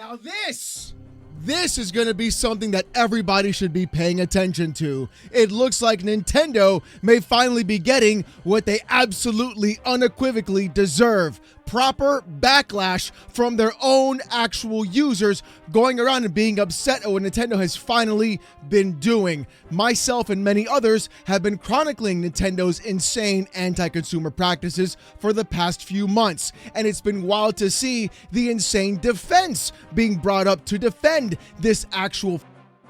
Now this is going to be something that everybody should be paying attention to. It looks like Nintendo may finally be getting what they absolutely unequivocally deserve. Proper backlash from their own actual users going around and being upset at what Nintendo has finally been doing. Myself and many others have been chronicling Nintendo's insane anti-consumer practices for the past few months, and it's been wild to see the insane defense being brought up to defend this actual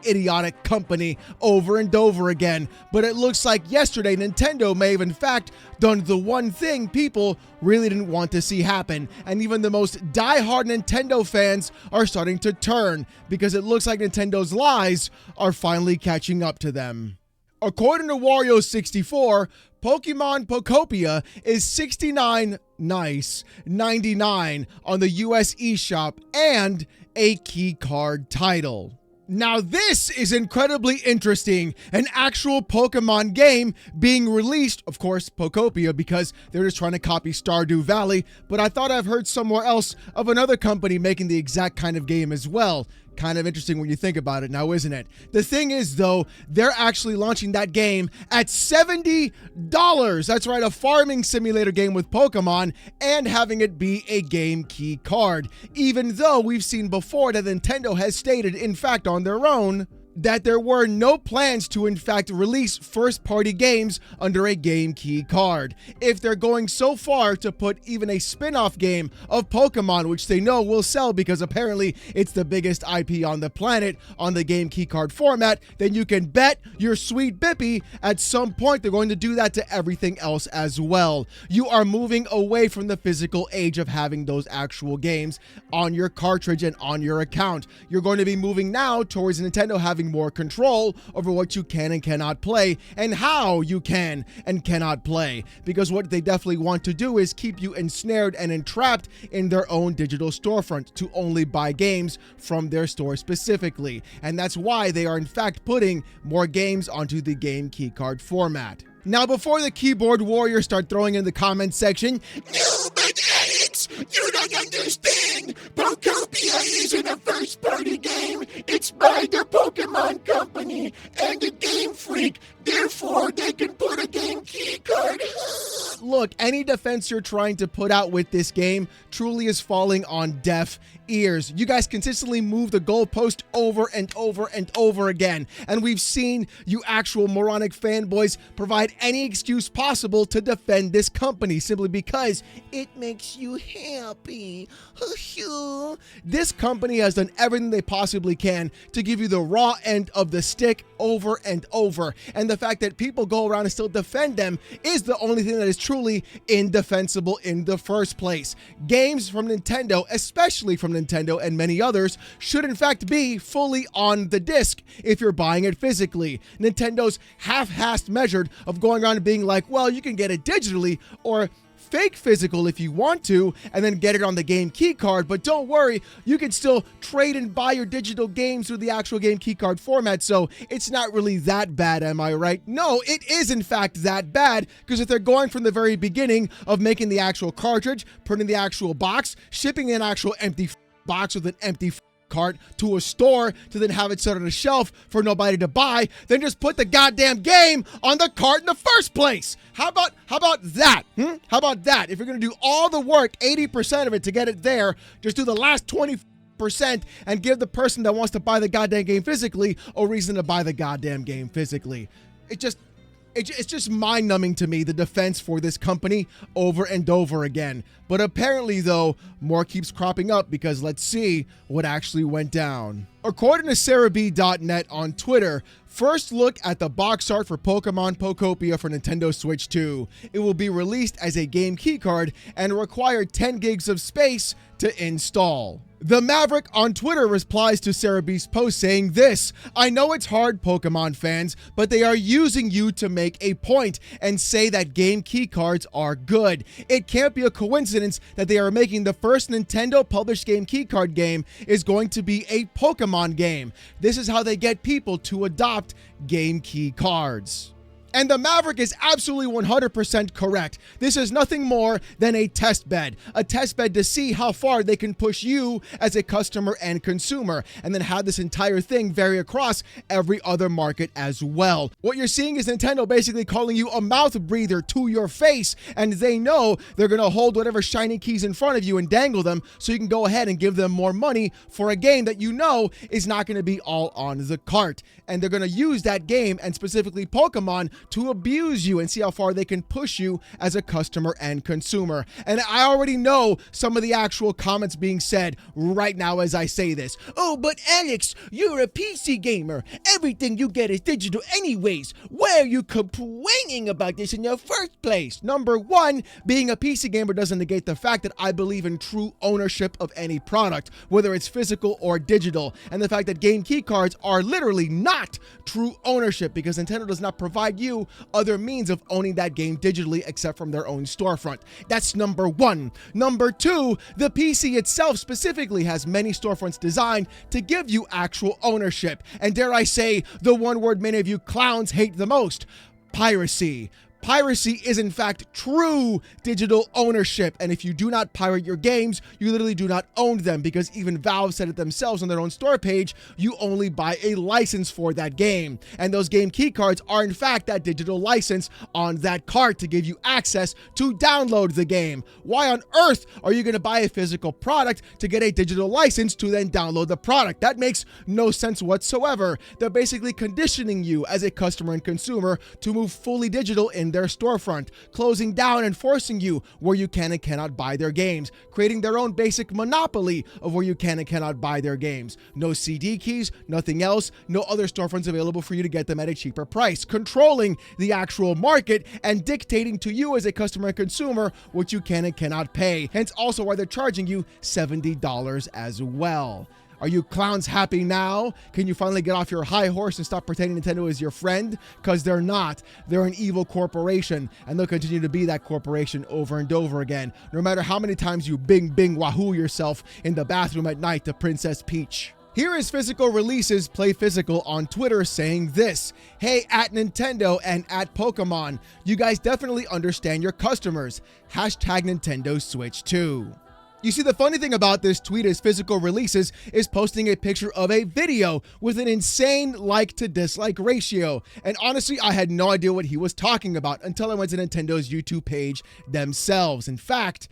idiotic company over and over again. But it looks like yesterday Nintendo may have in fact done the one thing people really didn't want to see happen, and even the most die-hard Nintendo fans are starting to turn because it looks like Nintendo's lies are finally catching up to them. According to Wario64, Pokemon Pokopia is $69.99 on the US eShop and a keycard title. Now this is incredibly interesting, an actual Pokemon game being released, of course Pokopia because they're just trying to copy Stardew Valley, but I thought I've heard somewhere else of another company making the exact kind of game as well. Kind of interesting when you think about it now, isn't it? The thing is though, they're actually launching that game at $70. That's right, a farming simulator game with Pokemon and having it be a game key card. Even though we've seen before that Nintendo has stated, in fact on their own, that there were no plans to in fact release first-party games under a game key card. If they're going so far to put even a spin-off game of Pokemon, which they know will sell because apparently it's the biggest IP on the planet on the game key card format, then you can bet your sweet bippy at some point they're going to do that to everything else as well. You are moving away from the physical age of having those actual games on your cartridge and on your account. You're going to be moving now towards Nintendo having more control over what you can and cannot play and how you can and cannot play, because what they definitely want to do is keep you ensnared and entrapped in their own digital storefront to only buy games from their store specifically, and that's why they are in fact putting more games onto the game keycard format. Now, before the keyboard warriors start throwing in the comment section, No, but Alex, you don't understand. Pokopia isn't a first-party game. It's by the Pokemon Company and the Game Freak. Therefore, they can put a game key card. look, any defense you're trying to put out with this game truly is falling on deaf ears. You guys consistently move the goalpost over and over and over again, and we've seen you actual moronic fanboys provide any excuse possible to defend this company simply because it makes you happy. This company has done everything they possibly can to give you the raw end of the stick over and over, and the fact that people go around and still defend them is the only thing that is truly indefensible in the first place. Games from Nintendo, especially from Nintendo and many others, should in fact be fully on the disc if you're buying it physically. Nintendo's half-assed measure of going around and being like, well, you can get it digitally or fake physical if you want to and then get it on the game key card, but don't worry, you can still trade and buy your digital games through the actual game key card format, so it's not really that bad, am I right? No, it is in fact that bad, because if they're going from the very beginning of making the actual cartridge, printing the actual box, shipping an actual empty box with an empty cart to a store to then have it set on a shelf for nobody to buy, then just put the goddamn game on the cart in the first place. How about that? How about that? If you're going to do all the work, 80% of it to get it there, just do the last 20% and give the person that wants to buy the goddamn game physically a reason to buy the goddamn game physically. It's just mind-numbing to me, the defense for this company over and over again. But apparently, though, more keeps cropping up because let's see what actually went down. According to SarahB.net on Twitter, first look at the box art for Pokemon Pokopia for Nintendo Switch 2. It will be released as a game keycard and require 10 gigs of space to install. The Maverick on Twitter replies to Sarah B's post saying this: I know it's hard, Pokemon fans, but they are using you to make a point and say that game keycards are good. It can't be a coincidence that they are making the first Nintendo published game keycard game is going to be a Pokemon game. This is how they get people to adopt game key cards. And the Maverick is absolutely 100% correct. This is nothing more than a test bed to see how far they can push you as a customer and consumer, and then have this entire thing vary across every other market as well. What you're seeing is Nintendo basically calling you a mouth breather to your face, and they know they're going to hold whatever shiny keys in front of you and dangle them so you can go ahead and give them more money for a game that you know is not going to be all on the cart. And they're going to use that game, and specifically Pokemon, to abuse you and see how far they can push you as a customer and consumer. And I already know some of the actual comments being said right now as I say this. Oh, but Alex, you're a PC gamer. Everything you get is digital anyways. Why are you complaining about this in the first place? Number one, being a PC gamer doesn't negate the fact that I believe in true ownership of any product, whether it's physical or digital, and the fact that game key cards are literally not true ownership because Nintendo does not provide you other means of owning that game digitally except from their own storefront. That's number one. Number two, the PC itself specifically has many storefronts designed to give you actual ownership. And dare I say, the one word many of you clowns hate the most: piracy. Piracy is in fact true digital ownership, and if you do not pirate your games, you literally do not own them, because even Valve said it themselves on their own store page, you only buy a license for that game. And those game key cards are in fact that digital license on that card to give you access to download the game. Why on earth are you going to buy a physical product to get a digital license to then download the product? That makes no sense whatsoever. They're basically conditioning you as a customer and consumer to move fully digital in their storefront, closing down and forcing you where you can and cannot buy their games, creating their own basic monopoly of where you can and cannot buy their games. No CD keys, nothing else, no other storefronts available for you to get them at a cheaper price, controlling the actual market and dictating to you as a customer and consumer what you can and cannot pay. Hence also why they're charging you $70 as well. Are you clowns happy now? Can you finally get off your high horse and stop pretending Nintendo is your friend? Because they're not. They're an evil corporation, and they'll continue to be that corporation over and over again, no matter how many times you bing wahoo yourself in the bathroom at night to Princess Peach. Here is Physical Releases Play Physical on Twitter saying this: hey, at Nintendo and at Pokemon, you guys definitely understand your customers. Hashtag Nintendo Switch 2. You see, the funny thing about this tweet is Physical Releases is posting a picture of a video with an insane like to dislike ratio. And honestly, I had no idea what he was talking about until I went to Nintendo's YouTube page themselves. In fact,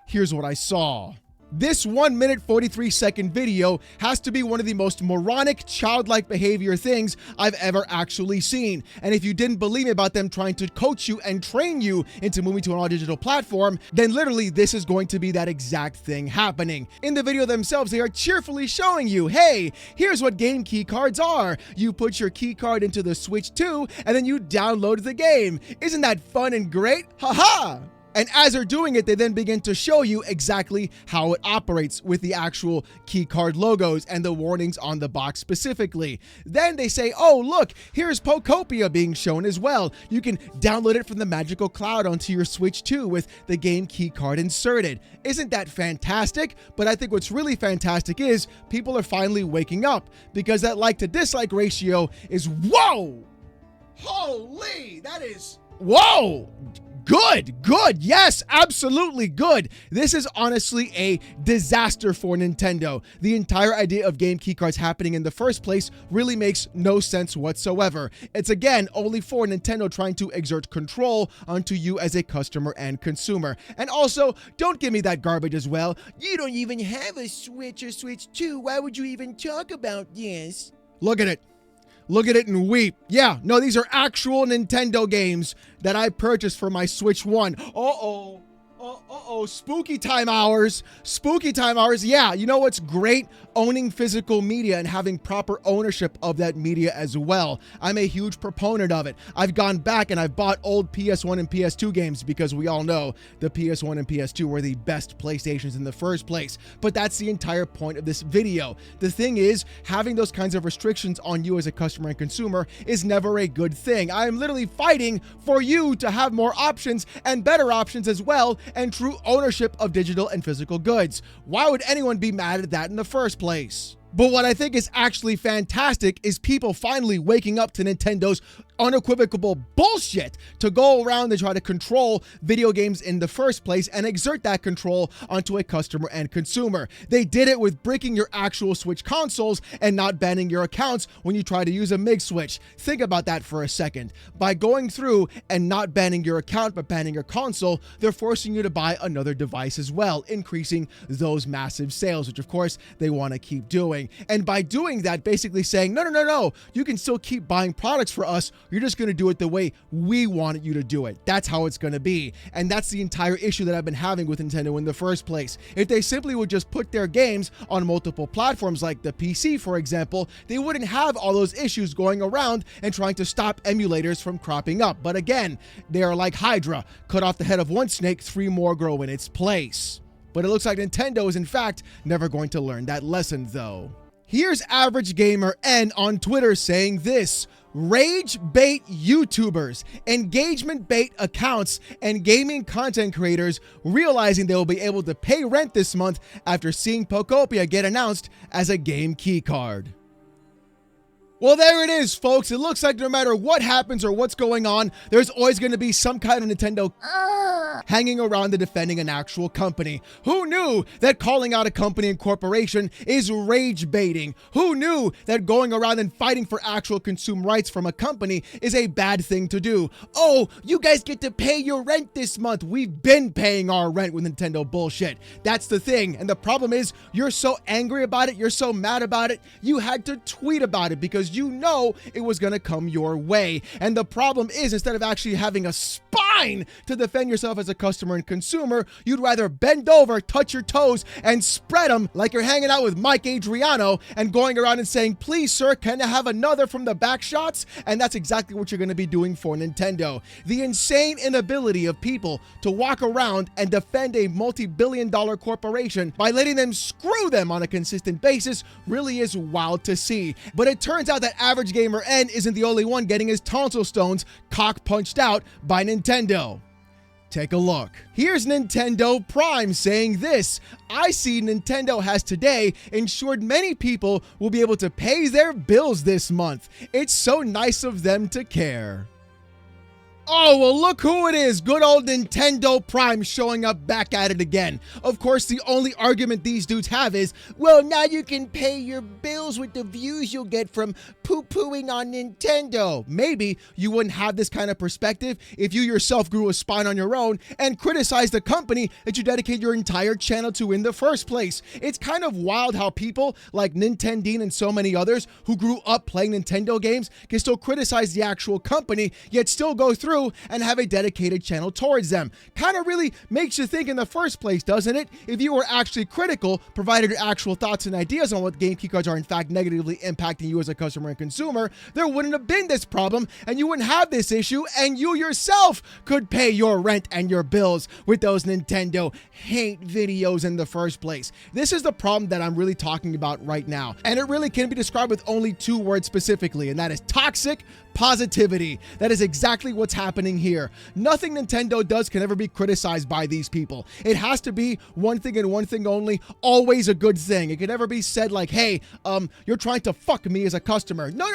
here's what I saw. This 1 minute 43 second video has to be one of the most moronic, childlike behavior things I've ever actually seen. And if you didn't believe me about them trying to coach you and train you into moving to an all-digital platform, then literally this is going to be that exact thing happening. In the video themselves, they are cheerfully showing you, hey, here's what game key cards are. You put your key card into the Switch 2 and then you download the game. Isn't that fun and great? Haha! And as they're doing it, they then begin to show you exactly how it operates with the actual keycard logos and the warnings on the box specifically. Then they say, oh, look, here's Pokopia being shown as well. You can download it from the magical cloud onto your Switch 2 with the game keycard inserted. Isn't that fantastic? But I think what's really fantastic is people are finally waking up, because that like to dislike ratio is, whoa! Holy, that is, whoa! Good. Yes, absolutely good. This is honestly a disaster for Nintendo. The entire idea of game keycards happening in the first place really makes no sense whatsoever. It's again only for Nintendo trying to exert control onto you as a customer and consumer. And also, don't give me that garbage as well. You don't even have a Switch or Switch 2. Why would you even talk about this? Look at it. Look at it and weep. Yeah, no, these are actual Nintendo games that I purchased for my Switch 1. Spooky time hours. Yeah, you know what's great? Owning physical media and having proper ownership of that media as well. I'm a huge proponent of it. I've gone back and I've bought old PS1 and PS2 games because we all know the PS1 and PS2 were the best PlayStations in the first place. But that's the entire point of this video. The thing is, having those kinds of restrictions on you as a customer and consumer is never a good thing. I am literally fighting for you to have more options and better options as well, and true ownership of digital and physical goods. Why would anyone be mad at that in the first place? But what I think is actually fantastic is people finally waking up to Nintendo's unequivocal bullshit to go around and try to control video games in the first place and exert that control onto a customer and consumer. They did it with breaking your actual Switch consoles and not banning your accounts when you try to use a MIG switch. Think about that for a second. By going through and not banning your account but banning your console, they're forcing you to buy another device as well, increasing those massive sales, which of course they want to keep doing. And by doing that, basically saying, no, you can still keep buying products for us. You're just going to do it the way we wanted you to do it. That's how it's going to be. And that's the entire issue that I've been having with Nintendo in the first place. If they simply would just put their games on multiple platforms like the PC, for example, they wouldn't have all those issues going around and trying to stop emulators from cropping up. But again, they are like Hydra. Cut off the head of one snake, 3 more grow in its place. But it looks like Nintendo is in fact never going to learn that lesson though. Here's Average Gamer N on Twitter saying this: rage bait YouTubers, engagement bait accounts, and gaming content creators realizing they will be able to pay rent this month after seeing Pokopia get announced as a game keycard. Well, there it is, folks. It looks like no matter what happens or what's going on, there's always going to be some kind of Nintendo hanging around the defending an actual company. Who knew that calling out a company and corporation is rage baiting? Who knew that going around and fighting for actual consumer rights from a company is a bad thing to do? Oh, you guys get to pay your rent this month. We've been paying our rent with Nintendo bullshit. That's the thing. And the problem is you're so angry about it. You're so mad about it. You had to tweet about it because you know it was going to come your way. And the problem is, instead of actually having a spine to defend yourself as a customer and consumer, you'd rather bend over, touch your toes, and spread them like you're hanging out with Mike Adriano and going around and saying, please, sir, can I have another from the back shots? And that's exactly what you're going to be doing for Nintendo. The insane inability of people to walk around and defend a multi-billion-dollar corporation by letting them screw them on a consistent basis really is wild to see. But it turns out that Average Gamer N isn't the only one getting his tonsil stones cock punched out by Nintendo. Take a look. Here's Nintendo Prime saying this: I see Nintendo has today ensured many people will be able to pay their bills this month. It's so nice of them to care. Oh, well, look who it is. Good old Nintendo Prime showing up back at it again. Of course, the only argument these dudes have is, well, now you can pay your bills with the views you'll get from poo-pooing on Nintendo. Maybe you wouldn't have this kind of perspective if you yourself grew a spine on your own and criticized the company that you dedicate your entire channel to in the first place. It's kind of wild how people like Nintendine and so many others who grew up playing Nintendo games can still criticize the actual company, yet still go through and have a dedicated channel towards them. Kind of really makes you think in the first place, doesn't it? If you were actually critical, provided your actual thoughts and ideas on what game keycards are in fact negatively impacting you as a customer and consumer, there wouldn't have been this problem and you wouldn't have this issue, and you yourself could pay your rent and your bills with those Nintendo hate videos in the first place. This is the problem that I'm really talking about right now, and it really can be described with only 2 words specifically, and that is toxic positivity. That is exactly what's happening here. Nothing Nintendo does can ever be criticized by these people. It has to be one thing and one thing only, always a good thing. It can never be said like, hey, you're trying to fuck me as a customer. No,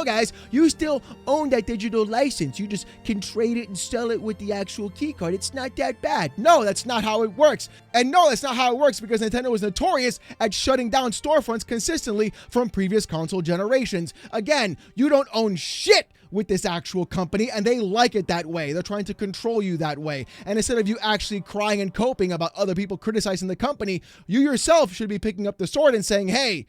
guys. You still own that digital license. You just can trade it and sell it with the actual keycard. It's not that bad. No, that's not how it works. And no, that's not how it works because Nintendo was notorious at shutting down storefronts consistently from previous console generations. Again, you don't own shit with this actual company, and they like it that way. They're trying to control you that way. And instead of you actually crying and coping about other people criticizing the company, you yourself should be picking up the sword and saying, hey,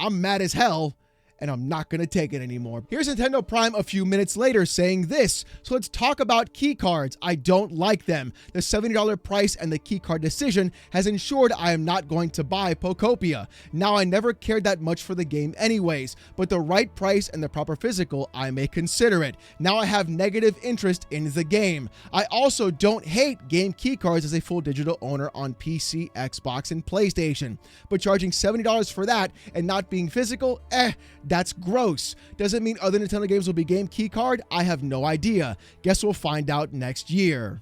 I'm mad as hell, and I'm not going to take it anymore. Here's Nintendo Prime a few minutes later saying this. So let's talk about key cards. I don't like them. The $70 price and the key card decision has ensured I am not going to buy Pokopia. Now, I never cared that much for the game anyways, but the right price and the proper physical, I may consider it. Now I have negative interest in the game. I also don't hate game key cards as a full digital owner on PC, Xbox, and PlayStation. But charging $70 for that and not being physical, that's gross. Does it mean other Nintendo games will be game key card? I have no idea. Guess we'll find out next year.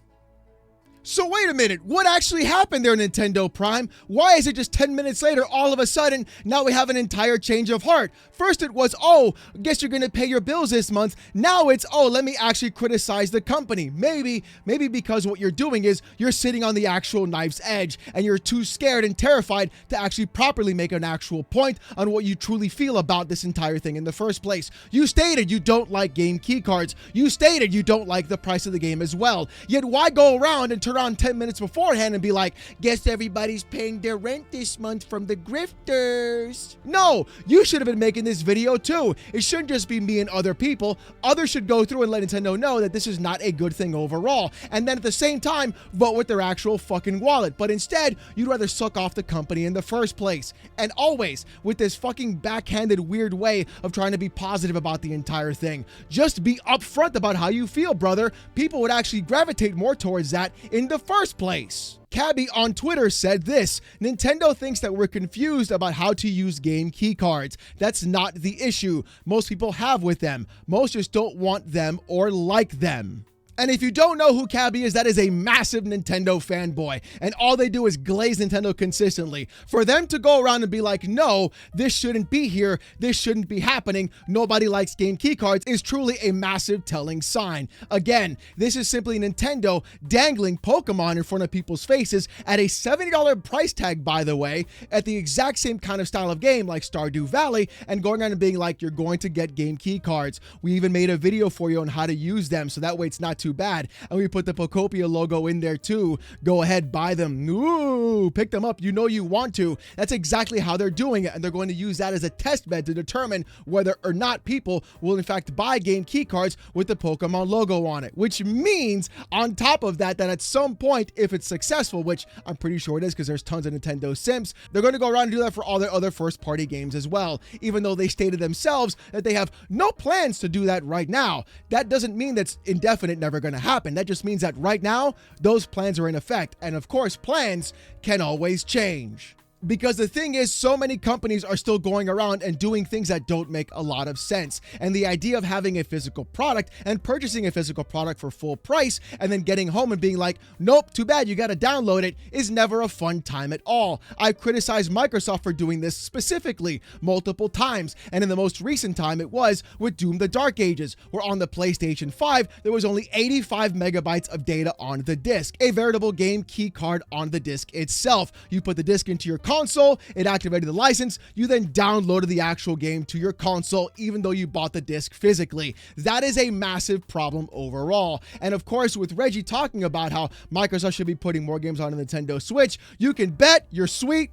So wait a minute, what actually happened there, Nintendo Prime? Why is it just 10 minutes later, all of a sudden, now we have an entire change of heart? First it was, oh, guess you're gonna pay your bills this month. Now it's, oh, let me actually criticize the company. Maybe because what you're doing is you're sitting on the actual knife's edge and you're too scared and terrified to actually properly make an actual point on what you truly feel about this entire thing in the first place. You stated you don't like game key cards. You stated you don't like the price of the game as well. Yet why go around and turn on 10 minutes beforehand and be like, guess everybody's paying their rent this month from the grifters? No, you should have been making this video too. It shouldn't just be me and other people. Others should go through and let Nintendo know that this is not a good thing overall. And then at the same time, vote with their actual fucking wallet. But instead, you'd rather suck off the company in the first place. And always with this fucking backhanded weird way of trying to be positive about the entire thing. Just be upfront about how you feel, brother. People would actually gravitate more towards that in the first place. Cabby on Twitter said this: Nintendo thinks that we're confused about how to use game key cards. That's not the issue. Most people have with them. Most just don't want them or like them. And if you don't know who Cabby is, that is a massive Nintendo fanboy. And all they do is glaze Nintendo consistently. For them to go around and be like, no, this shouldn't be here, this shouldn't be happening, nobody likes game key cards, is truly a massive telling sign. Again, this is simply Nintendo dangling Pokemon in front of people's faces at a $70 price tag, by the way, at the exact same kind of style of game like Stardew Valley, and going around and being like, you're going to get game key cards. We even made a video for you on how to use them, so that way it's not too bad. And we put the Pokopia logo in there too. Go ahead, buy them. Ooh, pick them up. You know you want to. That's exactly how they're doing it. And they're going to use that as a test bed to determine whether or not people will in fact buy game key cards with the Pokemon logo on it. Which means on top of that, that at some point, if it's successful, which I'm pretty sure it is because there's tons of Nintendo Sims, they're going to go around and do that for all their other first party games as well. Even though they stated themselves that they have no plans to do that right now. That doesn't mean that's indefinite, never going to happen. That just means that right now, those plans are in effect. And of course, plans can always change. Because the thing is, so many companies are still going around and doing things that don't make a lot of sense. And the idea of having a physical product and purchasing a physical product for full price and then getting home and being like, nope, too bad, you got to download it, is never a fun time at all. I've criticized Microsoft for doing this specifically multiple times. And in the most recent time, it was with Doom the Dark Ages, where on the PlayStation 5, there was only 85 megabytes of data on the disc, a veritable game key card on the disc itself. You put the disc into your console, it activated the license, you then downloaded the actual game to your console even though you bought the disc physically. That is a massive problem overall. And of course, with Reggie talking about how Microsoft should be putting more games on the Nintendo Switch, you can bet your sweet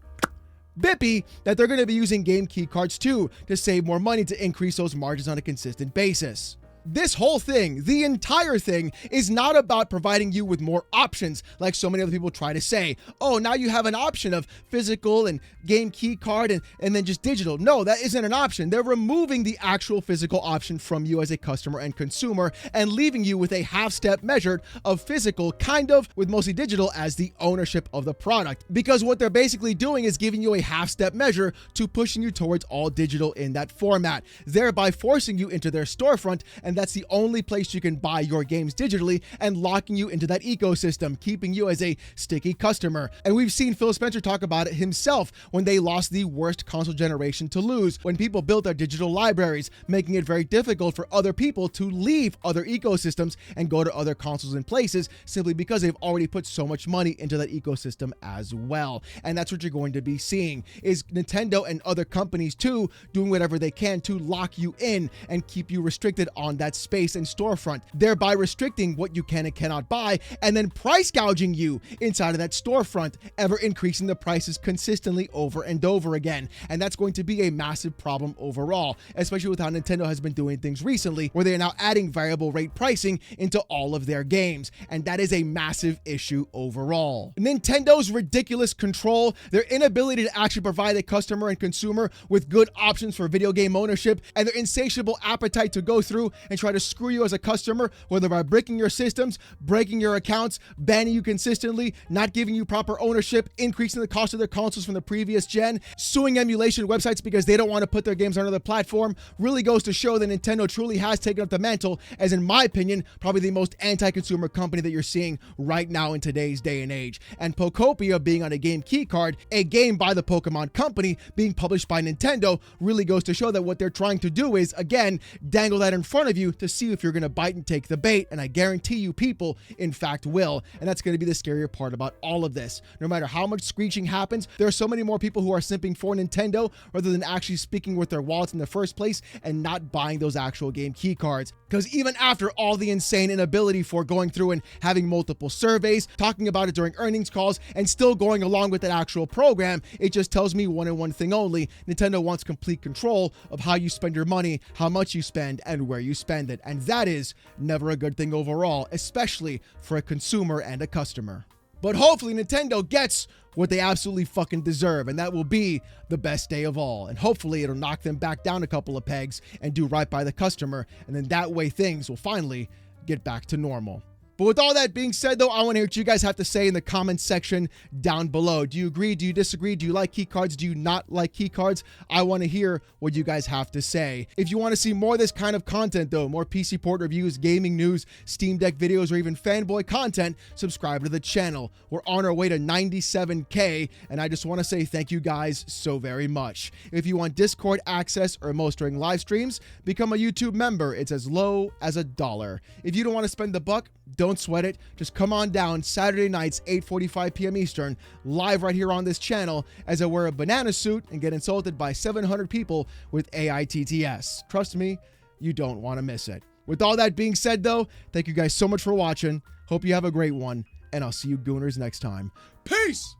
Bippy that they're going to be using game key cards too to save more money to increase those margins on a consistent basis. This whole thing, the entire thing, is not about providing you with more options like so many other people try to say. Oh, now you have an option of physical and game key card and then just digital. No, that isn't an option. They're removing the actual physical option from you as a customer and consumer and leaving you with a half-step measure of physical, kind of, with mostly digital as the ownership of the product. Because what they're basically doing is giving you a half-step measure to pushing you towards all digital in that format, thereby forcing you into their storefront, and that's the only place you can buy your games digitally and locking you into that ecosystem, keeping you as a sticky customer. And we've seen Phil Spencer talk about it himself when they lost the worst console generation to lose, when people built their digital libraries, making it very difficult for other people to leave other ecosystems and go to other consoles and places simply because they've already put so much money into that ecosystem as well. And that's what you're going to be seeing, is Nintendo and other companies too doing whatever they can to lock you in and keep you restricted on that space and storefront, thereby restricting what you can and cannot buy, and then price gouging you inside of that storefront, ever increasing the prices consistently over and over again. And that's going to be a massive problem overall, especially with how Nintendo has been doing things recently, where they are now adding variable rate pricing into all of their games. And that is a massive issue overall. Nintendo's ridiculous control, their inability to actually provide a customer and consumer with good options for video game ownership, and their insatiable appetite to go through and try to screw you as a customer, whether by breaking your systems, breaking your accounts, banning you consistently, not giving you proper ownership, increasing the cost of their consoles from the previous gen, suing emulation websites because they don't want to put their games on another platform, really goes to show that Nintendo truly has taken up the mantle as, in my opinion, probably the most anti-consumer company that you're seeing right now in today's day and age. And Pokopia being on a game key card, a game by the Pokemon Company being published by Nintendo, really goes to show that what they're trying to do is, again, dangle that in front of you to see if you're going to bite and take the bait. And I guarantee you people, in fact, will. And that's going to be the scarier part about all of this. No matter how much screeching happens, there are so many more people who are simping for Nintendo rather than actually speaking with their wallets in the first place and not buying those actual game key cards. Because even after all the insane inability for going through and having multiple surveys, talking about it during earnings calls, and still going along with that actual program, it just tells me one and one thing only: Nintendo wants complete control of how you spend your money, how much you spend, and where you spend it. And that is never a good thing overall, especially for a consumer and a customer. But hopefully Nintendo gets what they absolutely fucking deserve, and that will be the best day of all. And hopefully it'll knock them back down a couple of pegs and do right by the customer, and then that way things will finally get back to normal. But with all that being said, though, I want to hear what you guys have to say in the comments section down below. Do you agree? Do you disagree? Do you like key cards? Do you not like key cards? I want to hear what you guys have to say. If you want to see more of this kind of content, though, more PC port reviews, gaming news, Steam Deck videos, or even fanboy content, subscribe to the channel. We're on our way to 97K, and I just want to say thank you guys so very much. If you want Discord access or most during live streams, become a YouTube member. It's as low as $1. If you don't want to spend the buck, don't sweat it. Just come on down Saturday nights, 8:45 p.m. Eastern, live right here on this channel as I wear a banana suit and get insulted by 700 people with AITTS. Trust me, you don't want to miss it. With all that being said, though, thank you guys so much for watching. Hope you have a great one, and I'll see you gooners next time. Peace!